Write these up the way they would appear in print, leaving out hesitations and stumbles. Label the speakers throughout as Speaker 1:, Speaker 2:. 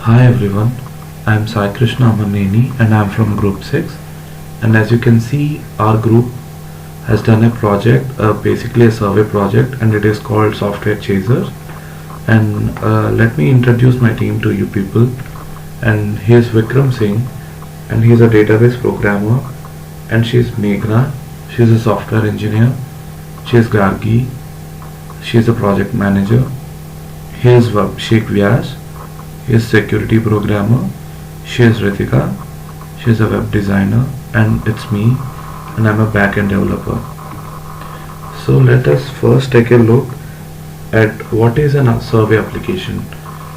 Speaker 1: Hi everyone, I am Sai Krishna Amaneni and I am from Group 6, and as you can see our group has done a project, basically a survey project, and it is called Software Chasers. And let me introduce my team to you people. And here's Vikram Singh, and he's a database programmer, and she's Meghna, she's a software engineer. She's Gargi, she's a project manager. Here's Sheikh Vyas, he is security programmer. She is Ritika, she is a web designer, and it's me, and I'm a backend developer. So let us first take a look at what is a survey application.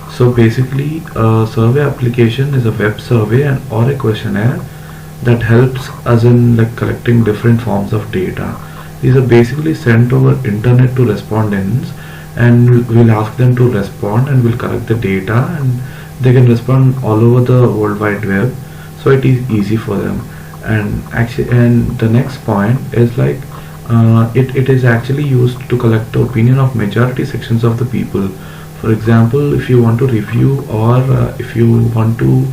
Speaker 1: So basically, a survey application is a web survey and or a questionnaire that helps us in like collecting different forms of data. These are basically sent over internet to respondents, and we'll ask them to respond, and we'll collect the data, and they can respond all over the world wide web, so it is easy for them. And the next point is like it is actually used to collect the opinion of majority sections of the people. For example, if you want to review, or if you want to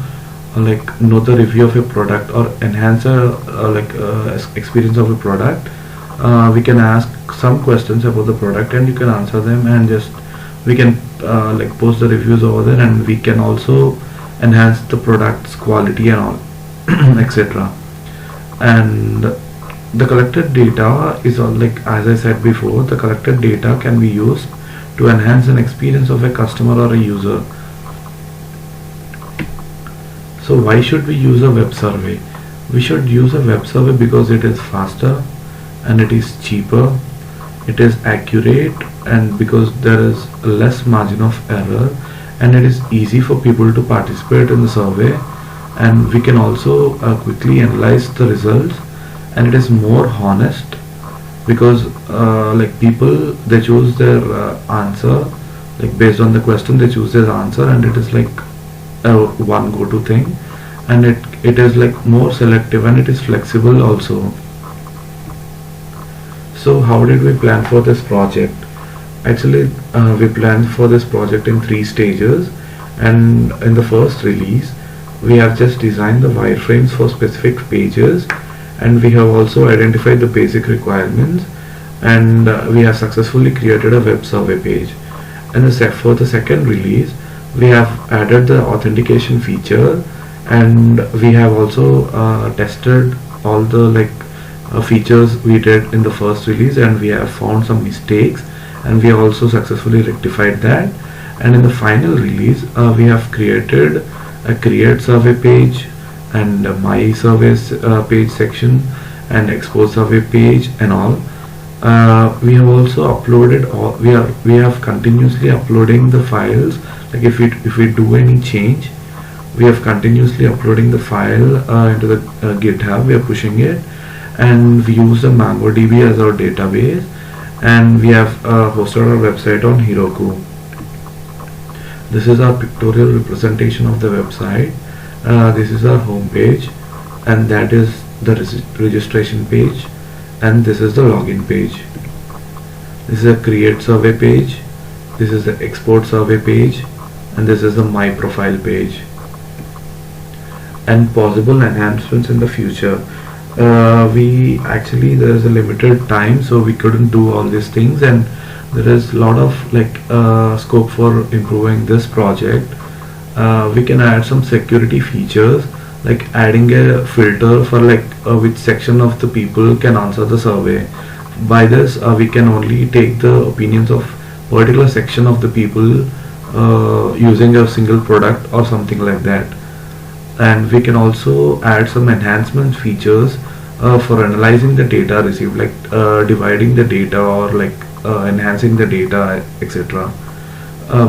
Speaker 1: like know the review of a product or enhance a experience of a product, we can ask some questions about the product, and you can answer them, and just we can like post the reviews over there, and we can also enhance the product's quality and all etc. And the collected data is all like, as I said before, the collected data can be used to enhance an experience of a customer or a user. So why should we use a web survey? We should use a web survey because it is faster, and it is cheaper, it is accurate, and because there is less margin of error, and it is easy for people to participate in the survey, and we can also quickly analyze the results, and it is more honest because like people, they choose their answer like based on the question, they choose their answer, and it is like one go-to thing, and it is like more selective, and it is flexible also. So how did we plan for this project? Actually, we planned for this project in 3 stages, and in the first release, we have just designed the wireframes for specific pages, and we have also identified the basic requirements, and we have successfully created a web survey page. And for the second release, we have added the authentication feature, and we have also tested all the features we did in the first release, and we have found some mistakes, and we have also successfully rectified that. And in the final release, we have created a create survey page, and my surveys page section, and export survey page, and all. We have also uploaded all, we have continuously uploading the files, like if we do any change, we have continuously uploading the file into the GitHub. We are pushing it, and we use the MongoDB as our database, and we have hosted our website on Heroku. This is our pictorial representation of the website. This is our home page, and that is the registration page, and this is the login page. This is a create survey page, this is the export survey page, and this is the my profile page. And possible enhancements in the future. We actually, there is a limited time, so we couldn't do all these things, and there is a lot of scope for improving this project. We can add some security features, like adding a filter for which section of the people can answer the survey. By this, we can only take the opinions of particular section of the people using a single product or something like that. And we can also add some enhancement features for analyzing the data received, like dividing the data, or enhancing the data, etc.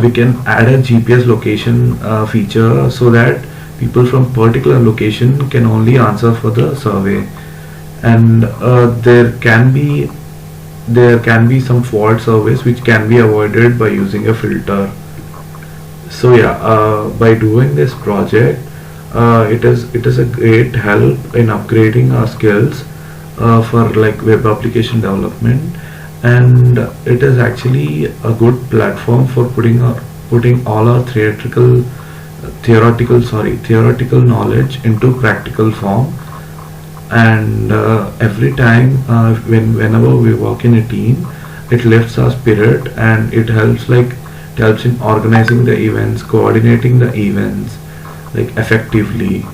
Speaker 1: We can add a GPS location feature, so that people from particular location can only answer for the survey. And there can be some fault surveys which can be avoided by using a filter. So yeah, by doing this project, it is a great help in upgrading our skills for web application development, and it is actually a good platform for putting all our theoretical theoretical knowledge into practical form. And every time whenever we work in a team, it lifts our spirit, and it helps in organizing the events, coordinating the events like effectively.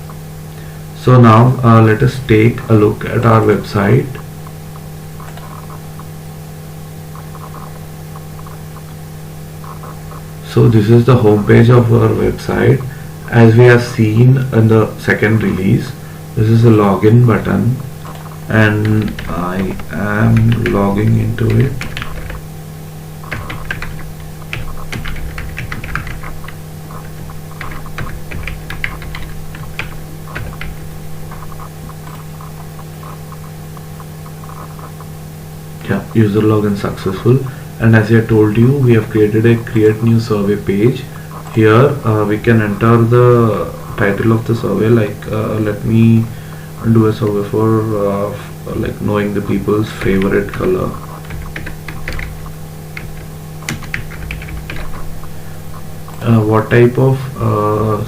Speaker 1: So now let us take a look at our website. So this is the home page of our website. As we have seen in the second release, this is a login button, and I am logging into it. Yeah, user login successful. And as I told you, we have created a create new survey page. Here we can enter the title of the survey, like let me do a survey for like knowing the people's favorite color. What type of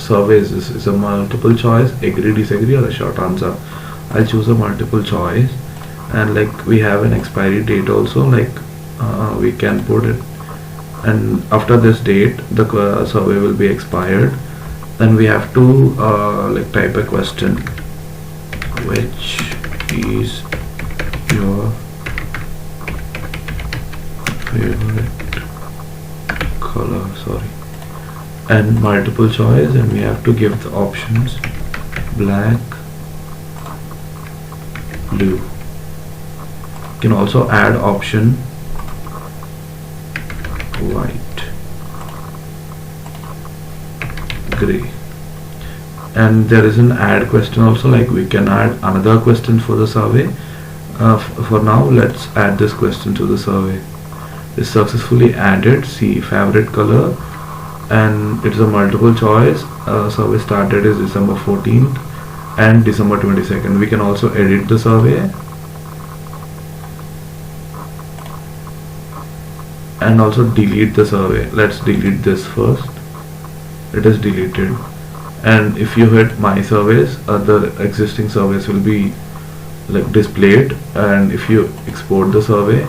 Speaker 1: survey is this? Is a multiple choice, agree, disagree, or a short answer? I'll choose a multiple choice. And like we have an expiry date also, like we can put it, and after this date the survey will be expired. Then we have to like type a question, which is your favorite color, and multiple choice, and we have to give the options black, blue. You can also add option white, gray. And there is an add question also, like we can add another question for the survey. For now, let's add this question to the survey. Is successfully added. See, favorite color, and it's a multiple choice. Survey started is December 14th and December 22nd. We can also edit the survey and also delete the survey. Let's delete this first. It is deleted. And if you hit my surveys, the existing surveys will be like displayed. And if you export the survey,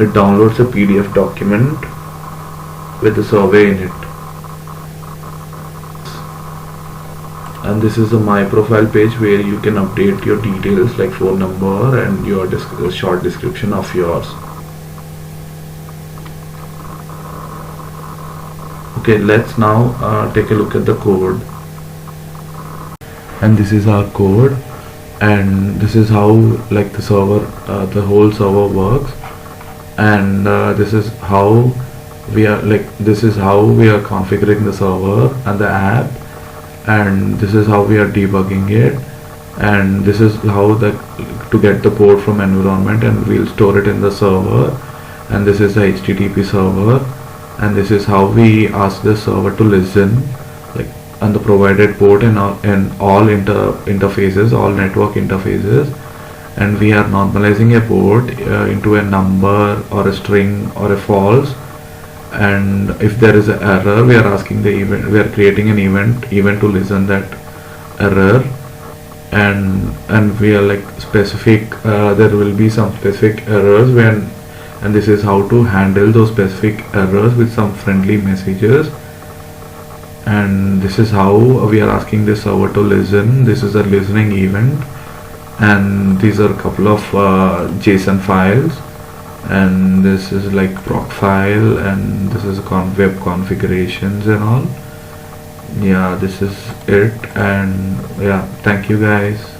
Speaker 1: it downloads a PDF document with the survey in it. And this is the my profile page where you can update your details like phone number and your short description of yours. Okay, let's now take a look at the code. And this is our code, and this is how like the server, the whole server works. And this is how we are configuring the server and the app, and this is how we are debugging it, and this is how to get the port from environment, and we'll store it in the server. And this is the HTTP server, and this is how we ask the server to listen, like on the provided port and all interfaces, all network interfaces. And we are normalizing a port into a number or a string or a false. And if there is an error, we are asking the event, we are creating an event to listen that error. And we are like specific, there will be some specific errors and this is how to handle those specific errors with some friendly messages. And this is how we are asking the server to listen. This is a listening event, and these are a couple of JSON files, and this is like proc file, and this is web configurations and all. Yeah, this is it. And yeah, thank you guys.